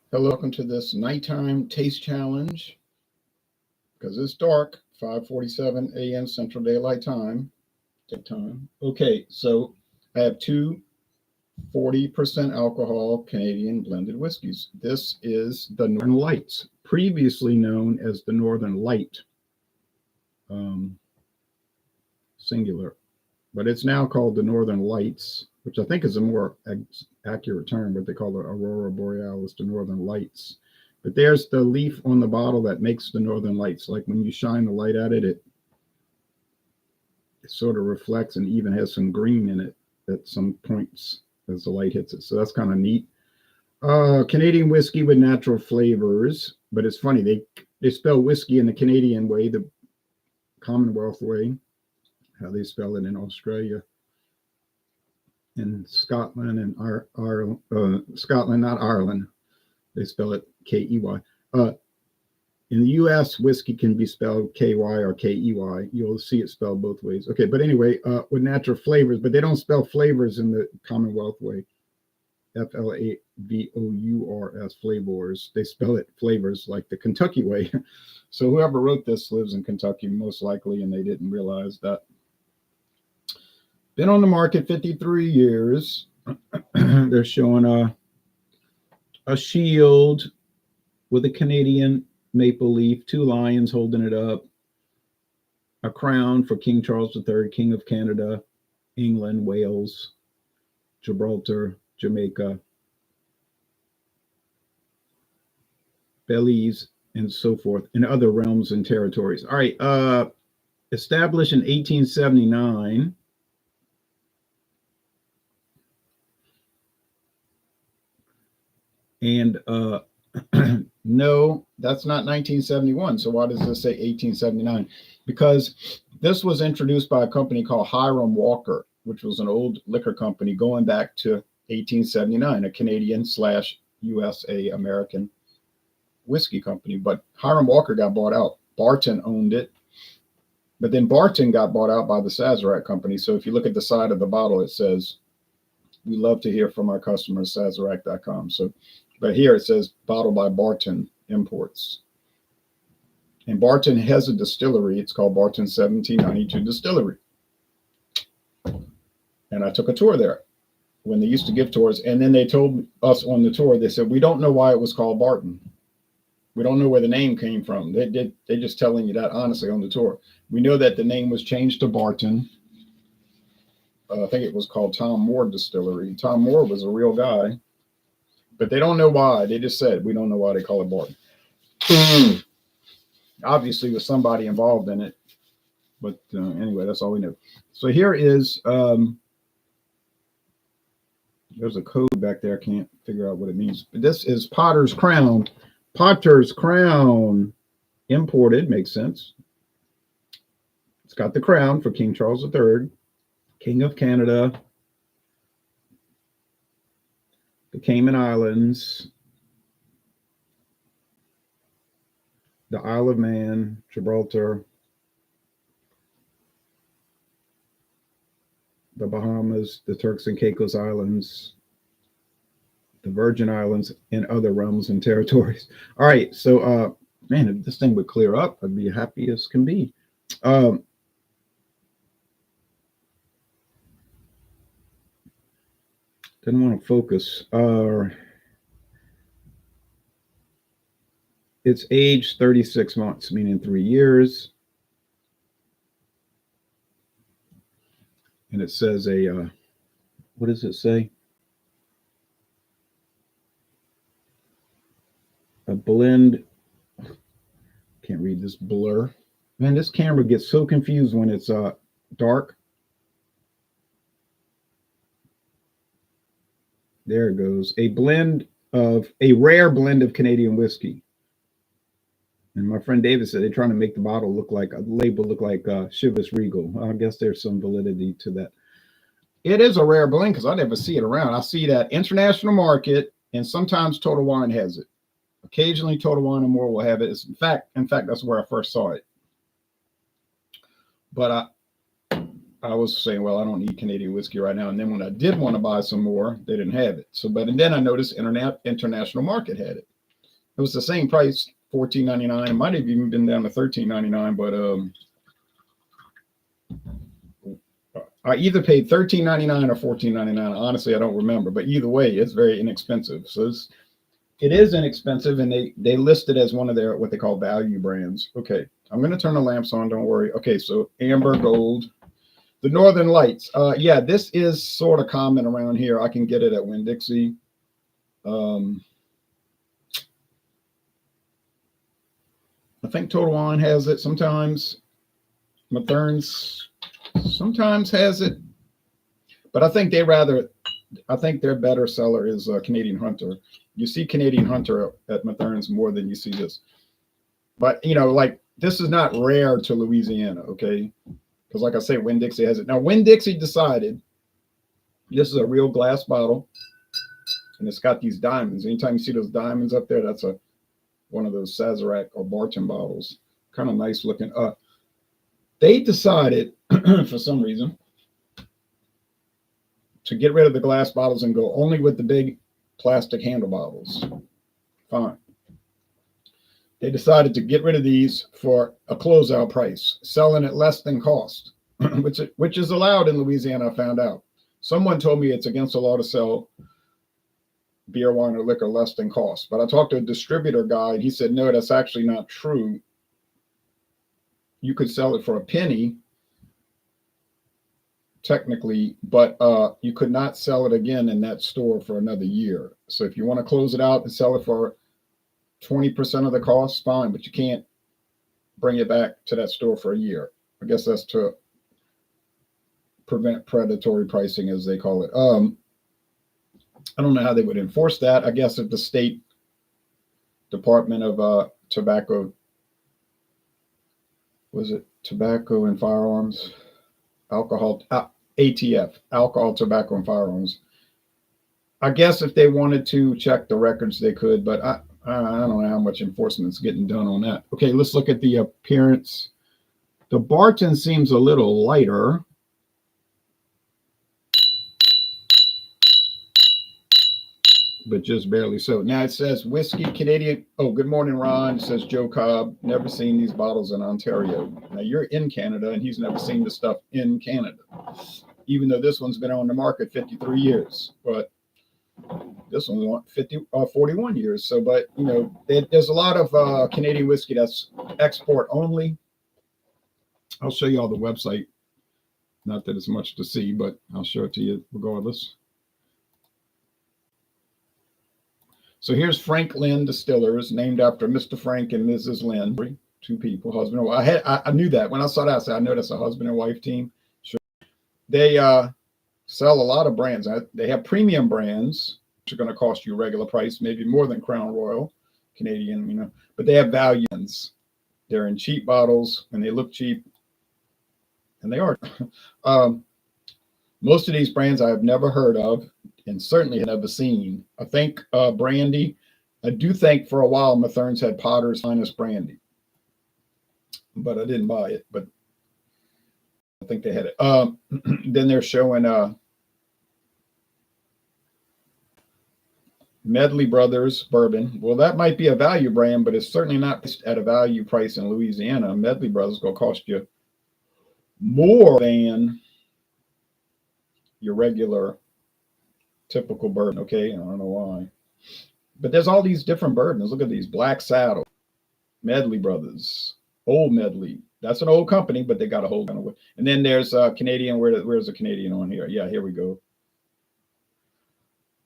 Hello, welcome to this nighttime taste challenge because it's dark, 5:47 a.m. Central Daylight Time. Okay, so I have two 40% alcohol Canadian blended whiskeys. This is the Northern Lights, previously known as the Northern Light, um, singular, but it's now called the Northern Lights, which I think is a more accurate term, but they call it Aurora Borealis, the Northern Lights. But there's the leaf on the bottle that makes the Northern Lights. Like when you shine the light at it, it sort of reflects and even has some green in it at some points as the light hits it. So that's kind of neat. Canadian whiskey with natural flavors, but it's funny they spell whiskey in the Canadian way, the Commonwealth way, how they spell it in Australia, in Scotland and Scotland, not Ireland. They spell it Key. In the U.S., whiskey can be spelled Ky or Key. You'll see it spelled both ways. Okay, but anyway, with natural flavors, but they don't spell flavors in the Commonwealth way. Flavors, flavors. They spell it flavors like the Kentucky way. So whoever wrote this lives in Kentucky most likely, and they didn't realize that. Been on the market 53 years. They're showing a shield with a Canadian maple leaf, two lions holding it up, a crown for King Charles III, King of Canada, England, Wales, Gibraltar, Jamaica, Belize, and so forth, and other realms and territories. All right, established in 1879. And no, that's not 1971. So why does this say 1879? Because this was introduced by a company called Hiram Walker, which was an old liquor company going back to 1879, a Canadian / USA American whiskey company. But Hiram Walker got bought out. Barton owned it. But then Barton got bought out by the Sazerac company. So if you look at the side of the bottle, it says, "We love to hear from our customers, Sazerac.com." So, but here it says bottled by Barton Imports. And Barton has a distillery. It's called Barton 1792 Distillery. And I took a tour there when they used to give tours. And then they told us on the tour, they said, "We don't know why it was called Barton. We don't know where the name came from." They're just telling you that honestly on the tour. We know that the name was changed to Barton. I think it was called Tom Moore Distillery. Tom Moore was a real guy, but they don't know why. They just said, "We don't know why they call it Barton." Obviously, with somebody involved in it, but anyway, that's all we know. So here is, there's a code back there. I can't figure out what it means. But this is Potter's Crown. Potter's Crown, imported, makes sense. It's got the crown for King Charles III, King of Canada, the Cayman Islands, the Isle of Man, Gibraltar, the Bahamas, the Turks and Caicos Islands, the Virgin Islands, and other realms and territories. All right, so man, if this thing would clear up, I'd be happy as can be. Didn't want to focus. It's aged 36 months, meaning 3 years. And it says what does it say? A blend. Can't read this blur. Man, this camera gets so confused when it's dark. There it goes. A rare blend of Canadian whiskey. And my friend David said they're trying to make the label look like Chivas Regal. I guess there's some validity to that. It is a rare blend because I never see it around. I see that International Market, and sometimes Total Wine has it. Occasionally, Total Wine and More will have it. In fact, that's where I first saw it. But I was saying, well, I don't need Canadian whiskey right now. And then when I did want to buy some more, they didn't have it. But then I noticed International Market had it. It was the same price, $14.99. It might have even been down to $13.99, but I either paid $13.99 or $14.99. Honestly, I don't remember, but either way, it's very inexpensive. So it is inexpensive, and they list it as one of their what they call value brands. Okay, I'm going to turn the lamps on. Don't worry. Okay, so amber gold, the Northern Lights. Yeah, this is sort of common around here. I can get it at Winn-Dixie. I think Total Wine has it sometimes. Mathern's sometimes has it, but I think their better seller is Canadian Hunter. You see Canadian Hunter at Mathern's more than you see this. But, like, this is not rare to Louisiana, okay? Because, like I say, Winn-Dixie has it. Now, Winn-Dixie decided this is a real glass bottle, and it's got these diamonds. Anytime you see those diamonds up there, that's one of those Sazerac or Barton bottles. Kind of nice looking. They decided, for some reason, to get rid of the glass bottles and go only with the big plastic handle bottles. Fine. They decided to get rid of these for a closeout price, selling at less than cost, which is allowed in Louisiana, I found out. Someone told me it's against the law to sell beer, wine, or liquor less than cost. But I talked to a distributor guy, and he said, no, that's actually not true. You could sell it for a penny, technically, but you could not sell it again in that store for another year. So if you want to close it out and sell it for 20% of the cost, fine, but you can't bring it back to that store for a year. I guess that's to prevent predatory pricing, as they call it. I don't know how they would enforce that. I guess if the state Department of Tobacco, was it Tobacco and Firearms? Alcohol, ATF, Alcohol, Tobacco, and Firearms. I guess if they wanted to check the records, they could, but I don't know how much enforcement's getting done on that. Okay, let's look at the appearance. The Barton seems a little lighter. But just barely so. Now it says whiskey Canadian. Oh, good morning, Ron. It says Joe Cobb. Never seen these bottles in Ontario. Now you're in Canada, and he's never seen the stuff in Canada, even though this one's been on the market 53 years. But this one's on 41 years. So, but there's a lot of Canadian whiskey that's export only. I'll show you all the website. Not that it's much to see, but I'll show it to you regardless. So here's Frank-Lin Distillers, named after Mr. Frank and Mrs. Lin, two people, husband and wife. I knew that when I saw that. I said, I know that's a husband and wife team. Sure. They sell a lot of brands. They have premium brands, which are going to cost you a regular price, maybe more than Crown Royal, Canadian, but they have values. They're in cheap bottles, and they look cheap, and they are. Most of these brands I have never heard of, and certainly have never seen. I think brandy. I do think for a while Mathern's had Potter's Finest brandy, but I didn't buy it. But I think they had it. Then they're showing Medley Brothers bourbon. Well, that might be a value brand, but it's certainly not at a value price in Louisiana. Medley Brothers is going to cost you more than your regular typical bourbon. Okay, I don't know why, but there's all these different bourbons. Look at these: Black Saddle, Medley Brothers, Old Medley. That's an old company, but they got a whole kind of. And then there's Canadian. Where's the Canadian on here? Yeah, here we go.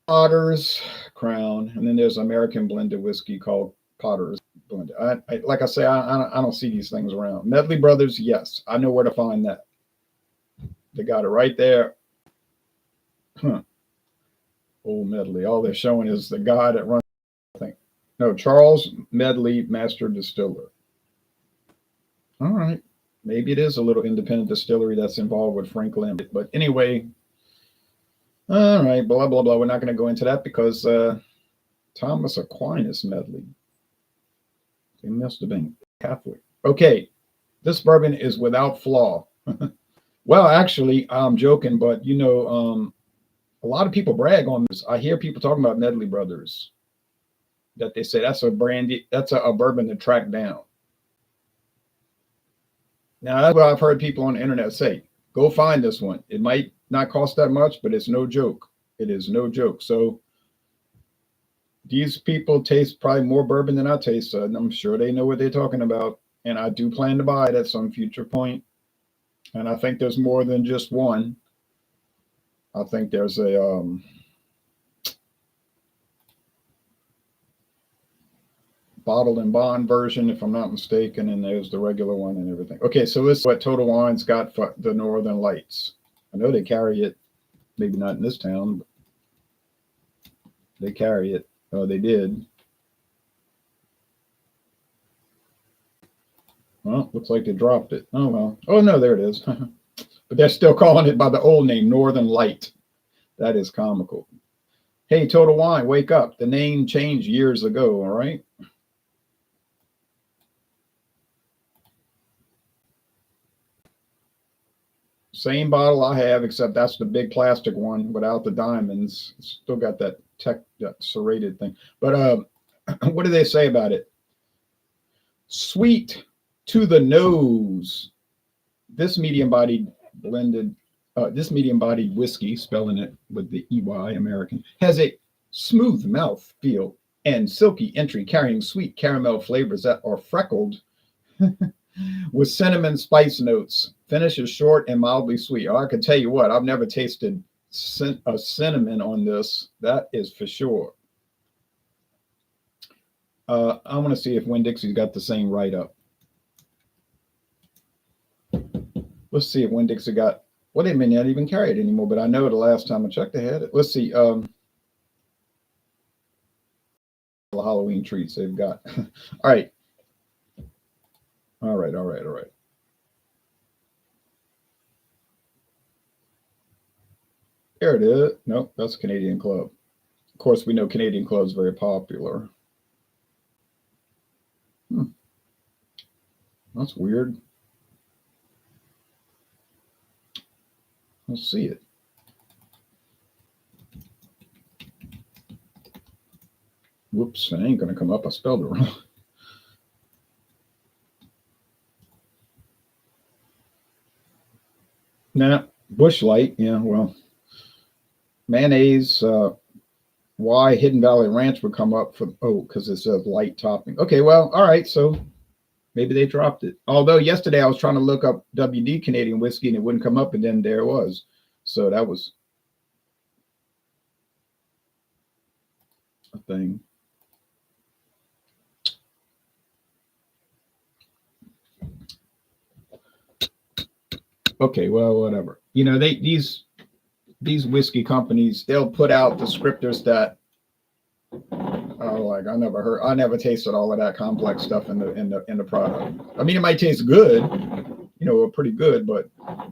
Potter's Crown, and then there's American blended whiskey called Potter's Blended. Like I say, I don't see these things around. Medley Brothers, yes, I know where to find that. They got it right there. Huh. Old Medley. All they're showing is the guy that runs, I think. No, Charles Medley, Master Distiller. All right. Maybe it is a little independent distillery that's involved with Frank-Lin. But anyway, all right, blah, blah, blah. We're not going to go into that because Thomas Aquinas Medley. He must have been Catholic. Okay. This bourbon is without flaw. Well, actually, I'm joking, but a lot of people brag on this. I hear people talking about Medley Brothers. that they say that's a brandy, that's a bourbon to track down. Now that's what I've heard people on the internet say. Go find this one. It might not cost that much, but it's no joke. It is no joke. So these people taste probably more bourbon than I taste, and I'm sure they know what they're talking about. And I do plan to buy it at some future point. And I think there's more than just one. I think there's a bottled and bond version, if I'm not mistaken, and there's the regular one and everything. Okay, so this is what Total Wine's got for the Northern Lights. I know they carry it, maybe not in this town, but they carry it. Oh, they did. Well, looks like they dropped it. Oh, well. Oh, no, there it is. But they're still calling it by the old name, Northern Light. That is comical. Hey, Total Wine, wake up. The name changed years ago, all right? Same bottle I have, except that's the big plastic one without the diamonds. It's still got that that serrated thing. But what do they say about it? Sweet to the nose. This medium-bodied blended, this medium-bodied whiskey, spelling it with the EY American, has a smooth mouth feel and silky entry, carrying sweet caramel flavors that are freckled with cinnamon spice notes. Finish is short and mildly sweet. Oh, I can tell you what, I've never tasted a cinnamon on this. That is for sure. I want to see if Winn-Dixie's got the same write-up. Let's see if Winn-Dixie got, well, they may not even carry it anymore, but I know the last time I checked, they had it. Let's see. The Halloween treats they've got. All right. All right. There it is. Nope, that's Canadian Club. Of course, we know Canadian Club is very popular. That's weird. Let's see it. Whoops, it ain't going to come up. I spelled it wrong. Nah, Bush Light. Yeah, well, mayonnaise. Why Hidden Valley Ranch would come up for, oh, because it says light topping. Okay, well, all right, so maybe they dropped it. Although yesterday I was trying to look up WD Canadian whiskey and it wouldn't come up, and then there it was. So that was a thing. Okay, well, whatever. You know, these whiskey companies, they'll put out descriptors that, oh, like I never tasted all of that complex stuff in the product. I mean, it might taste good, you know, pretty good, but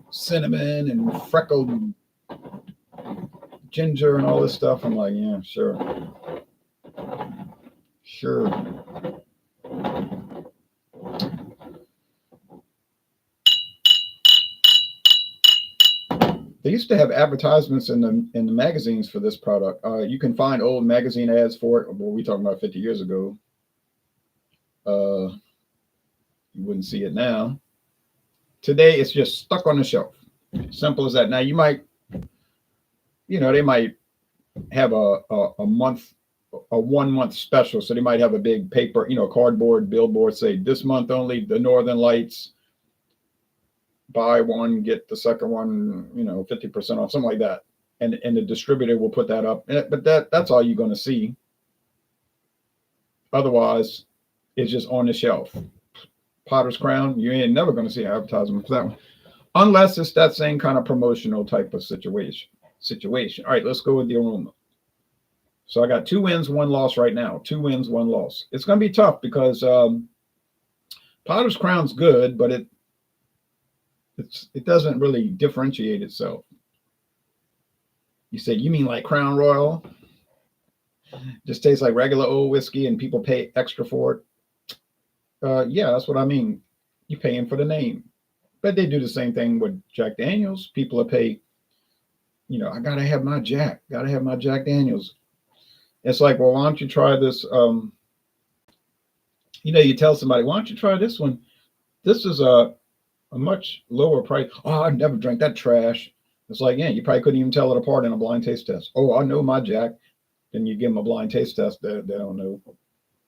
cinnamon and freckled ginger and all this stuff, I'm like, yeah, sure. They used to have advertisements in the magazines for this product. You can find old magazine ads for it. Well, we're talking about 50 years ago. You wouldn't see it now. Today, it's just stuck on the shelf. Simple as that. Now, you might, you know, they might have a 1 month special. So they might have a big paper, you know, cardboard billboard, say this month only, the Northern Lights. Buy one, get the second one, you know, 50% off, something like that. And the distributor will put that up. But that's all you're going to see. Otherwise, it's just on the shelf. Potter's Crown, you ain't never going to see an advertisement for that one. Unless it's that same kind of promotional type of situation. All right, let's go with the aroma. So I got 2 wins, 1 loss right now. 2 wins, 1 loss. It's going to be tough because Potter's Crown's good, but it doesn't really differentiate itself. You say, you mean like Crown Royal? Just tastes like regular old whiskey and people pay extra for it? Yeah, that's what I mean. You're paying for the name. But they do the same thing with Jack Daniels. People are pay, you know, I got to have my Jack Daniels. It's like, well, why don't you try this You know, you tell somebody, why don't you try this one? This is a much lower price. Oh, I never drank that trash. It's like, yeah, you probably couldn't even tell it apart in a blind taste test. Oh, I know my Jack. Then you give them a blind taste test. They don't know.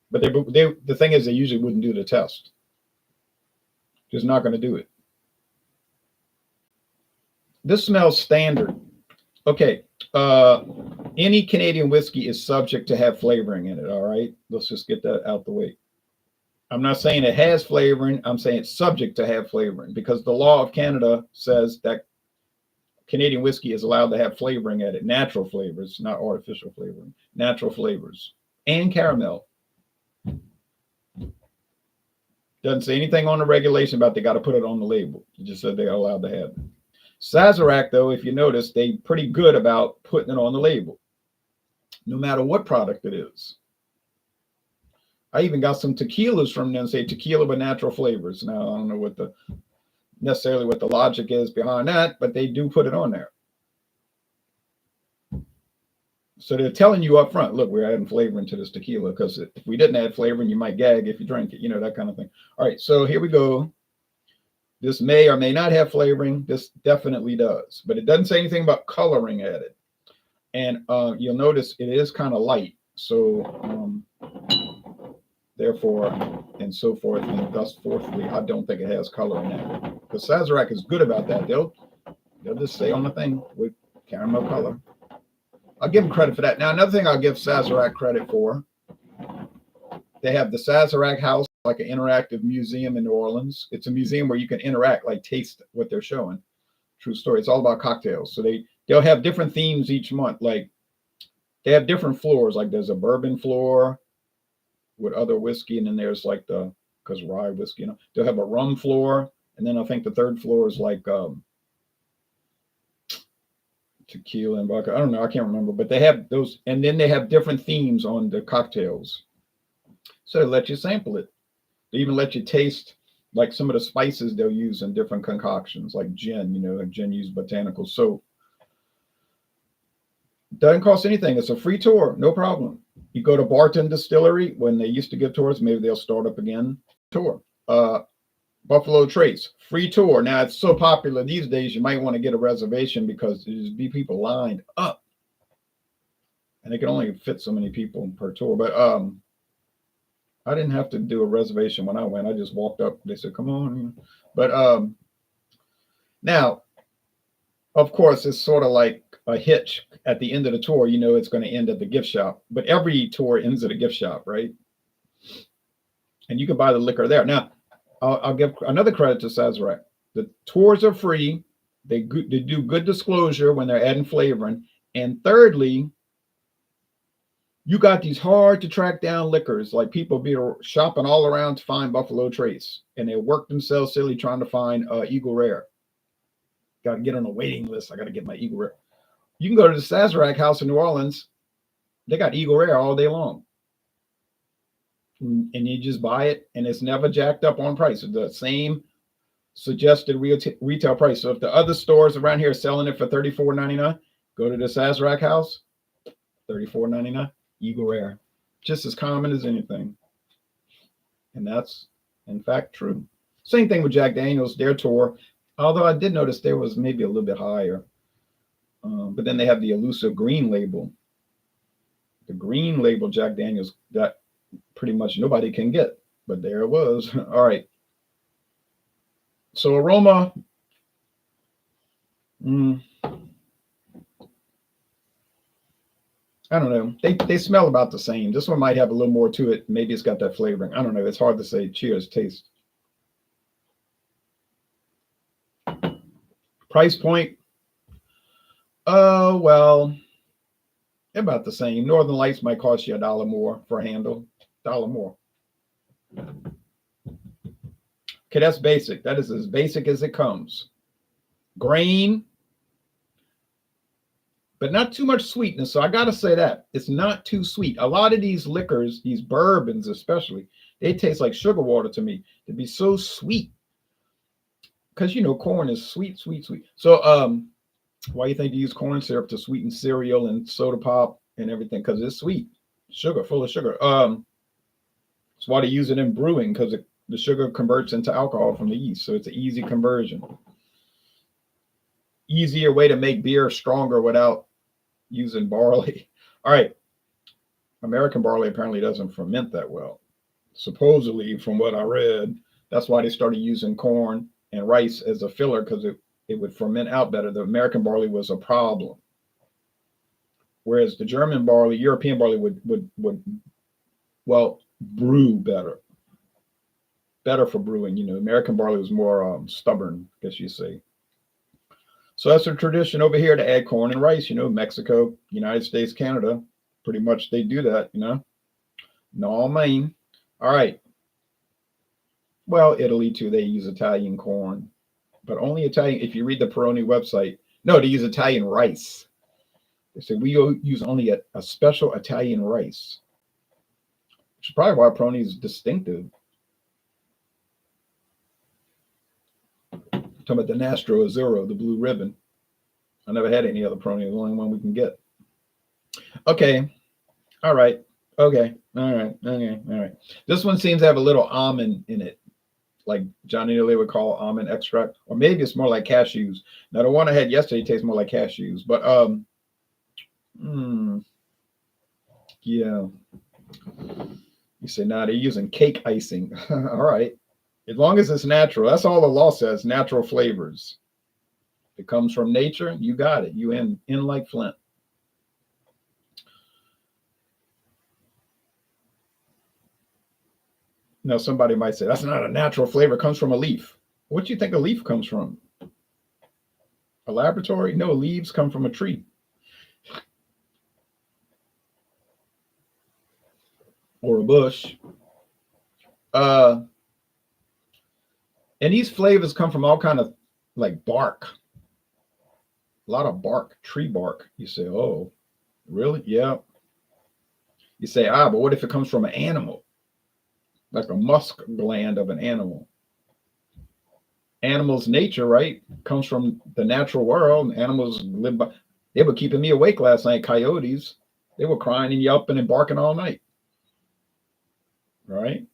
But the thing is, they usually wouldn't do the test. Just not going to do it. This smells standard. Okay. Any Canadian whiskey is subject to have flavoring in it. All right. Let's just get that out the way. I'm not saying it has flavoring. I'm saying it's subject to have flavoring because the law of Canada says that Canadian whiskey is allowed to have flavoring at it, natural flavors, not artificial flavoring, natural flavors, and caramel. Doesn't say anything on the regulation about they got to put it on the label. It just said they're allowed to have it. Sazerac, though, if you notice, they pretty good about putting it on the label, no matter what product it is. I even got some tequilas from them say tequila with natural flavors. Now I don't know what the necessarily what the logic is behind that, but they do put it on there. So they're telling you up front, look, we're adding flavoring to this tequila because if we didn't add flavoring, you might gag if you drink it, you know, that kind of thing. All right, so here we go. This may or may not have flavoring. This definitely does, but it doesn't say anything about coloring added. And you'll notice it is kind of light. So therefore, and so forth, and thus fourthly, I don't think it has coloring added. Because Sazerac is good about that. They'll just say on the thing with caramel color. I'll give them credit for that. Now, another thing I'll give Sazerac credit for, they have the Sazerac House, like an interactive museum in New Orleans. It's a museum where you can interact, like taste what they're showing. True story. It's all about cocktails. So they'll have different themes each month. Like they have different floors. Like there's a bourbon floor with other whiskey, and then there's like because rye whiskey, you know, they'll have a rum floor, and then I think the third floor is like tequila and vodka. I don't know. I can't remember, but they have those, and then they have different themes on the cocktails. So they let you sample it. They even let you taste like some of the spices they'll use in different concoctions, like gin. You know, like gin used botanical soap. Doesn't cost anything. It's a free tour, no problem. You go to Barton Distillery when they used to give tours. Maybe they'll start up again. Tour. Buffalo Trace, free tour. Now it's so popular these days, you might want to get a reservation because there's be people lined up, and they can only fit so many people per tour. But I didn't have to do a reservation when I went. I just walked up. They said, "Come on." But now, of course, it's sort of like a hitch at the end of the tour. You know, it's going to end at the gift shop. But every tour ends at a gift shop, right? And you can buy the liquor there. Now, I'll give another credit to Sazerac. The tours are free. They do good disclosure when they're adding flavoring. And thirdly, you got these hard to track down liquors, like people be shopping all around to find Buffalo Trace, and they work themselves silly trying to find Eagle Rare. Got to get on a waiting list. I got to get my Eagle Rare. You can go to the Sazerac House in New Orleans. They got Eagle Rare all day long. And you just buy it, and it's never jacked up on price. It's the same suggested retail price. So if the other stores around here are selling it for $34.99, go to the Sazerac House, $34.99, Eagle Rare. Just as common as anything. And that's, in fact, true. Same thing with Jack Daniels, their tour. Although I did notice there was maybe a little bit higher. But then they have the elusive green label. The green label Jack Daniels that pretty much nobody can get. But there it was. All right. So aroma. I don't know. They smell about the same. This one might have a little more to it. Maybe it's got that flavoring. I don't know. It's hard to say. Cheers. Taste. Price point. Oh, well, about the same. Northern Lights might cost you $1 more for a handle. $1 more. Okay, that's basic. That is as basic as it comes. Grain, but not too much sweetness. So I got to say that. It's not too sweet. A lot of these liquors, these bourbons especially, they taste like sugar water to me. To be so sweet. Because, you know, corn is sweet, sweet, sweet. So why do you think you use corn syrup to sweeten cereal and soda pop and everything? Because it's sweet. Sugar, full of sugar. That's why they use it in brewing, because the sugar converts into alcohol from the yeast. So it's an easy conversion. Easier way to make beer stronger without using barley. All right. American barley apparently doesn't ferment that well. Supposedly, from what I read, that's why they started using corn and rice as a filler, because it would ferment out better. The American barley was a problem. Whereas the German barley, European barley would well, brew better. Better for brewing. American barley was more stubborn, I guess you say. So that's a tradition over here to add corn and rice. Mexico, United States, Canada, pretty much they do that. No, Maine. All right. Well, Italy too. They use Italian corn, but only Italian. If you read the Peroni website, no, they use Italian rice. They say we use only a special Italian rice, which is probably why Peroni is distinctive. Talking about the Nastro Azzurro, the blue ribbon. I never had any other Peroni. It's the only one we can get. Okay. All right. Okay. All right. Okay. All right. This one seems to have a little almond in it, like Johnny Lilly would call almond extract, or maybe it's more like cashews. Now the one I had yesterday tastes more like cashews, but yeah. You say, nah, they're using cake icing. All right. As long as it's natural, that's all the law says, natural flavors. If it comes from nature, you got it. You in like Flint. Now, somebody might say, that's not a natural flavor. It comes from a leaf. What do you think a leaf comes from? A laboratory? No, leaves come from a tree. Or a bush. And these flavors come from all kind of like bark. A lot of bark, tree bark. You say, oh, really? Yeah. You say, but what if it comes from an animal? Like a musk gland of an animal. Animals' nature, right, comes from the natural world. Animals live by, they were keeping me awake last night, coyotes. They were crying and yelping and barking all night. Right?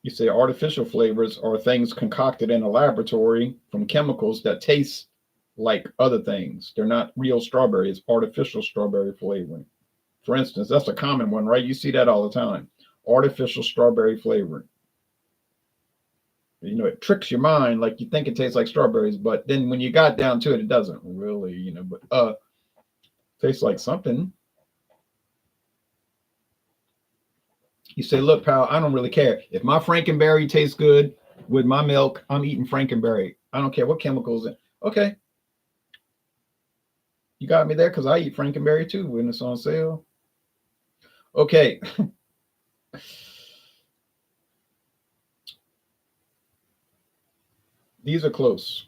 You say artificial flavors are things concocted in a laboratory from chemicals that taste like other things. They're not real strawberry. It's artificial strawberry flavoring. For instance, that's a common one, right? You see that all the time. Artificial strawberry flavoring. It tricks your mind, like you think it tastes like strawberries, but then when you got down to it, it doesn't really, but tastes like something. You say, look, pal, I don't really care. If my Frankenberry tastes good with my milk, I'm eating Frankenberry. I don't care what chemicals in. Okay. You got me there, because I eat Frankenberry too when it's on sale. Okay. These are close.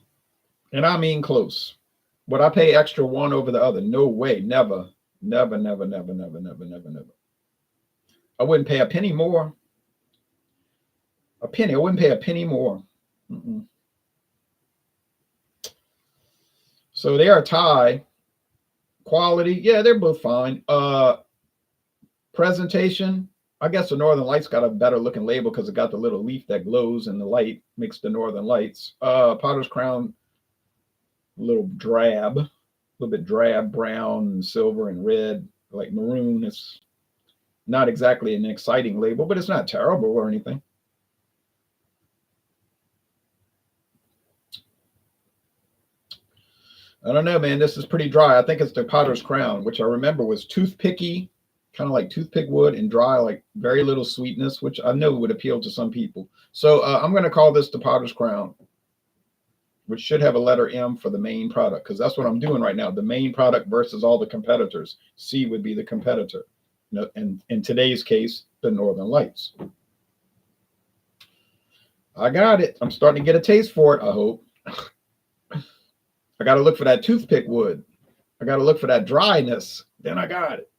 And I mean close. Would I pay extra one over the other? No way. Never. Never, never, never, never, never, never, never. I wouldn't pay a penny more. A penny. I wouldn't pay a penny more. Mm-mm. So they are tied. Quality, yeah, they're both fine. Presentation, I guess the Northern Lights got a better looking label because it got the little leaf that glows in the light, makes the Northern Lights. Potter's Crown, a little drab, a little bit drab, brown, and silver, and red, like maroon. It's not exactly an exciting label, but it's not terrible or anything. I don't know, man. This is pretty dry. I think it's the Potter's Crown, which I remember was toothpicky, kind of like toothpick wood, and dry, like very little sweetness, which I know would appeal to some people. So I'm going to call this the Potter's Crown, which should have a letter M for the main product, because that's what I'm doing right now. The main product versus all the competitors. C would be the competitor. And in today's case, the Northern Lights. I got it. I'm starting to get a taste for it, I hope. I got to look for that toothpick wood. I got to look for that dryness. Then I got it.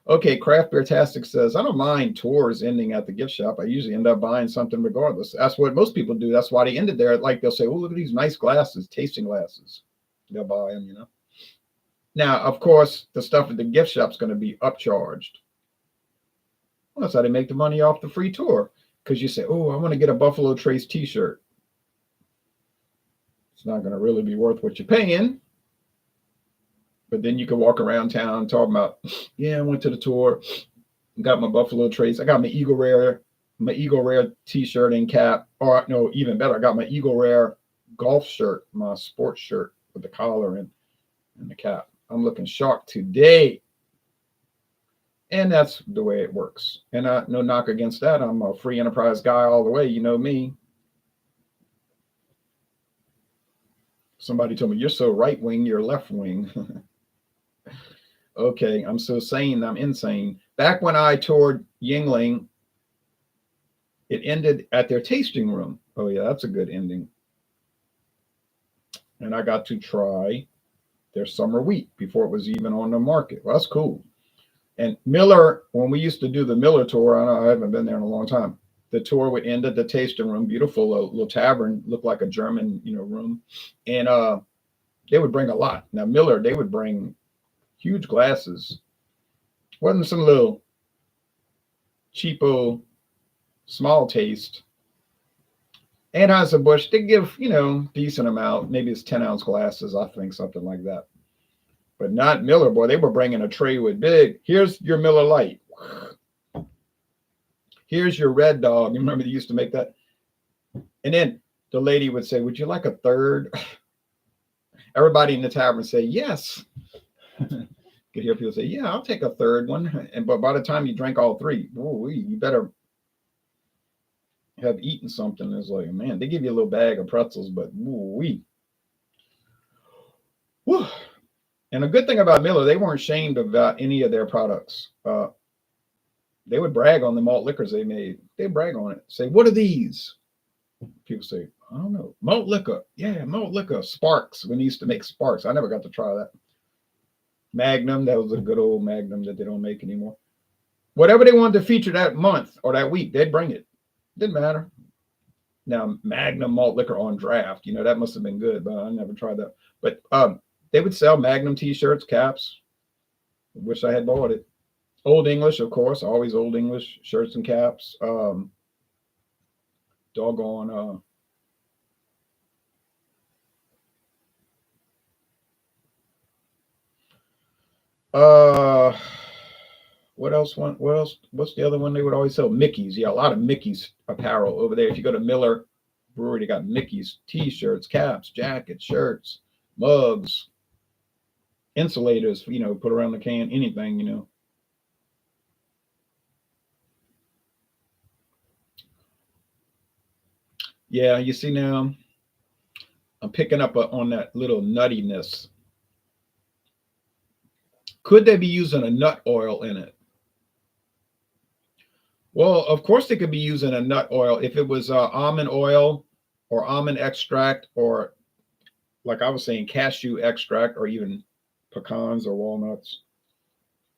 Okay, Craft Beer Tastic says, I don't mind tours ending at the gift shop. I usually end up buying something regardless. That's what most people do. That's why they ended there. Like they'll say, oh, look at these nice glasses, tasting glasses. They'll buy them, Now, of course, the stuff at the gift shop's going to be upcharged. Well, that's how they make the money off the free tour. Because you say, oh, I want to get a Buffalo Trace t-shirt. It's not going to really be worth what you're paying. But then you can walk around town talking about, yeah, I went to the tour, got my Buffalo Trace. I got my Eagle Rare t-shirt and cap. Or no, even better, I got my Eagle Rare golf shirt, my sports shirt with the collar and the cap. I'm looking sharp today. And that's the way it works. And no knock against that. I'm a free enterprise guy all the way. You know me. Somebody told me, you're so right wing, you're left wing. Okay, I'm so sane, I'm insane. Back when I toured Yingling, it ended at their tasting room. Oh, yeah, that's a good ending. And I got to try their summer wheat before it was even on the market. Well, that's cool. And Miller, when we used to do the Miller tour, I haven't been there in a long time. The tour would end at the tasting room, beautiful little tavern, looked like a German, room. And they would bring a lot. Now, Miller, they would bring huge glasses. Wasn't some little cheapo small taste. Anheuser-Busch, they give, decent amount. Maybe it's 10-ounce glasses, I think, something like that. But not Miller, boy. They were bringing a tray with big. Here's your Miller Lite. Here's your Red Dog. You remember they used to make that? And then the lady would say, would you like a third? Everybody in the tavern would say, yes. Could hear people say, yeah, I'll take a third one. But by the time you drank all three, you better have eaten something. It's like, man, they give you a little bag of pretzels, but woo. And a good thing about Miller, they weren't ashamed about any of their products. They would brag on the malt liquors they made. They brag on it. Say, what are these? People say, I don't know. Malt liquor. Yeah, malt liquor. Sparks. When they used to make Sparks. I never got to try that. Magnum. That was a good old Magnum that they don't make anymore. Whatever they wanted to feature that month or that week, they'd bring it. Didn't matter. Now, Magnum malt liquor on draft. That must have been good, but I never tried that. But they would sell Magnum t-shirts, caps. Wish I had bought it. Old English, of course, always Old English shirts and caps. Doggone. What else? What else? What's the other one they would always sell? Mickey's. Yeah, a lot of Mickey's apparel over there. If you go to Miller Brewery, they got Mickey's t-shirts, caps, jackets, shirts, mugs, insulators, put around the can, anything. Yeah, you see now, I'm picking up on that little nuttiness. Could they be using a nut oil in it? Well, of course they could be using a nut oil if it was almond oil or almond extract or, like I was saying, cashew extract or even pecans or walnuts.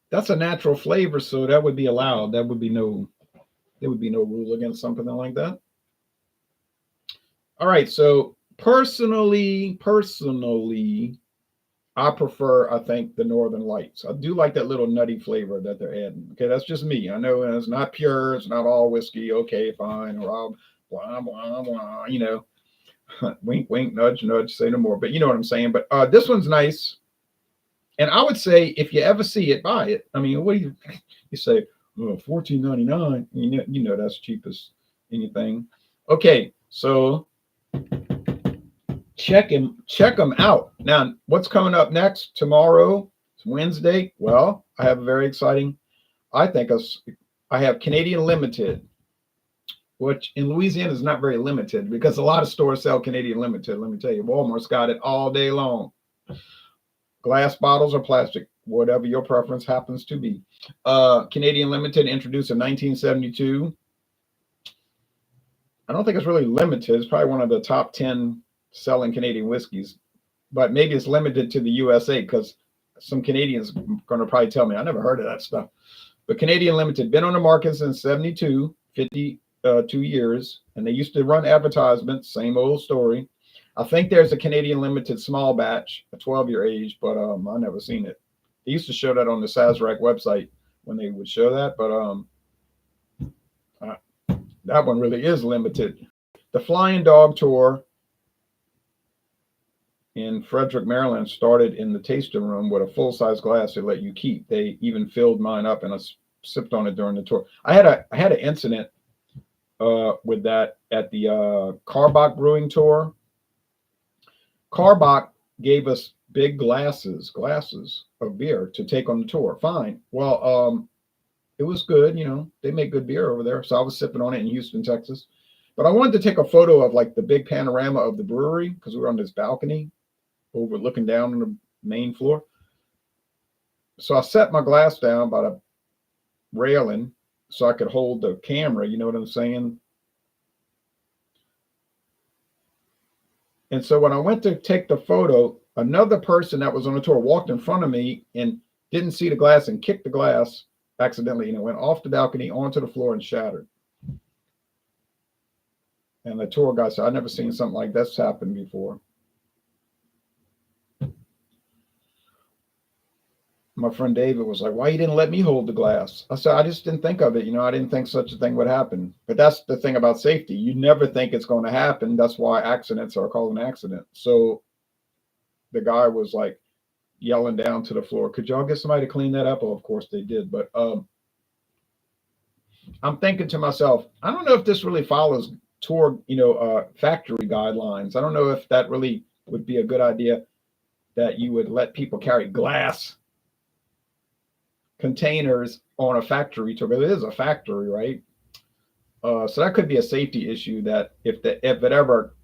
That's a natural flavor, so that would be allowed. There would be no rule against something like that. All right, so personally, I prefer, I think, the Northern Lights. I do like that little nutty flavor that they're adding. Okay, that's just me. I know it's not pure. It's not all whiskey. Okay, fine. Or I'll blah, blah, blah, wink, wink, nudge, nudge, say no more. But you know what I'm saying. But this one's nice. And I would say if you ever see it, buy it. I mean, what do you say? Oh, $14.99. You know that's cheap as anything. Okay, so check them out. Now, what's coming up next? Tomorrow, it's Wednesday. Well, I have a very exciting, I have Canadian Limited, which in Louisiana is not very limited because a lot of stores sell Canadian Limited. Let me tell you, Walmart's got it all day long. Glass bottles or plastic, whatever your preference happens to be. Canadian Limited, introduced in 1972. I don't think it's really limited. It's probably one of the top 10 selling Canadian whiskeys, but maybe it's limited to the USA because some Canadians are going to probably tell me, I never heard of that stuff. But Canadian Limited, been on the market since 72, 52 years, and they used to run advertisements, same old story. I think there's a Canadian Limited small batch, a 12-year age, but I never seen it. They used to show that on the Sazerac website when they would show that, but uh, that one really is limited. The Flying Dog Tour in Frederick, Maryland started in the tasting room with a full-size glass they let you keep. They even filled mine up and I sipped on it during the tour. I had an incident with that at the Karbach Brewing Tour. Karbach gave us big glasses of beer to take on the tour. Fine. Well, it was good. You know, they make good beer over there. So I was sipping on it in Houston, Texas. But I wanted to take a photo of like the big panorama of the brewery because we were on this balcony overlooking down on the main floor. So I set my glass down by the railing so I could hold the camera. You know what I'm saying? And so when I went to take the photo, another person that was on the tour walked in front of me and didn't see the glass and kicked the glass accidentally, and it went off the balcony onto the floor and shattered. And the tour guy said, I've never seen something like this happen before. My friend David was like, why you didn't let me hold the glass? I said, I just didn't think of it. You know, I didn't think such a thing would happen. But that's the thing about safety. You never think it's going to happen. That's why accidents are called an accident. So the guy was like yelling down to the floor, could y'all get somebody to clean that up? Oh, of course they did. But I'm thinking to myself, I don't know if this really follows tour, factory guidelines. I don't know if that really would be a good idea that you would let people carry glass containers on a factory tour. But it is a factory, right? So that could be a safety issue that if it ever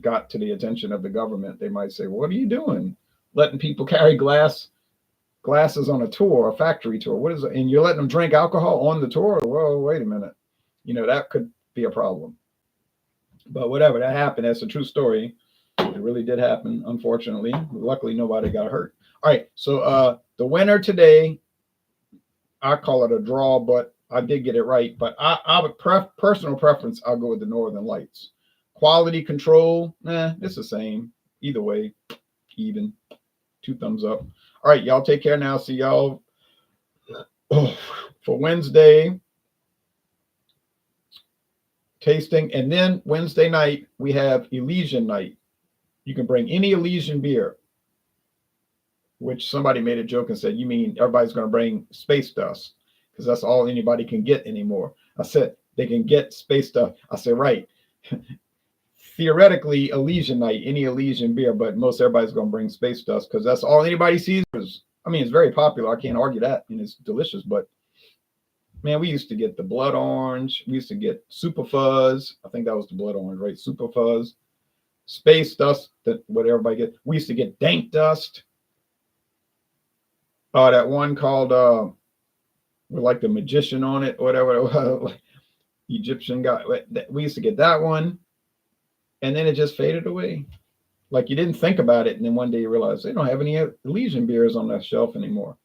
got to the attention of the government, they might say, what are you doing? Letting people carry glasses on a tour, a factory tour. What is it? And you're letting them drink alcohol on the tour? Well, wait a minute. That could be a problem. But whatever, that happened. That's a true story. It really did happen, unfortunately. Luckily, nobody got hurt. All right, so the winner today, I call it a draw, but I did get it right. But I would personal preference, I'll go with the Northern Lights. Quality control, it's the same. Either way, even. 2 thumbs up. All right, y'all take care now. See y'all for Wednesday tasting. And then Wednesday night, we have Elysian night. You can bring any Elysian beer, which somebody made a joke and said, you mean everybody's going to bring Space Dust because that's all anybody can get anymore. I said, they can get Space Dust. I said, right. Theoretically, Elysian night, any Elysian beer, but most everybody's going to bring Space Dust because that's all anybody sees. I mean, it's very popular. I can't argue that, and it's delicious. But man, we used to get the Blood Orange. We used to get Super Fuzz. I think that was the Blood Orange, right? Super Fuzz, Space Dust. That what everybody get. We used to get Dank Dust. That one called with like the magician on it, or whatever. Like Egyptian guy. We used to get that one. And then it just faded away. Like you didn't think about it. And then one day you realize they don't have any Elysian beers on that shelf anymore.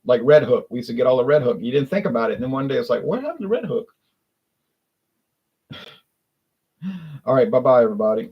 Like Red Hook. We used to get all the Red Hook. You didn't think about it. And then one day it's like, what happened to Red Hook? All right. Bye-bye, everybody.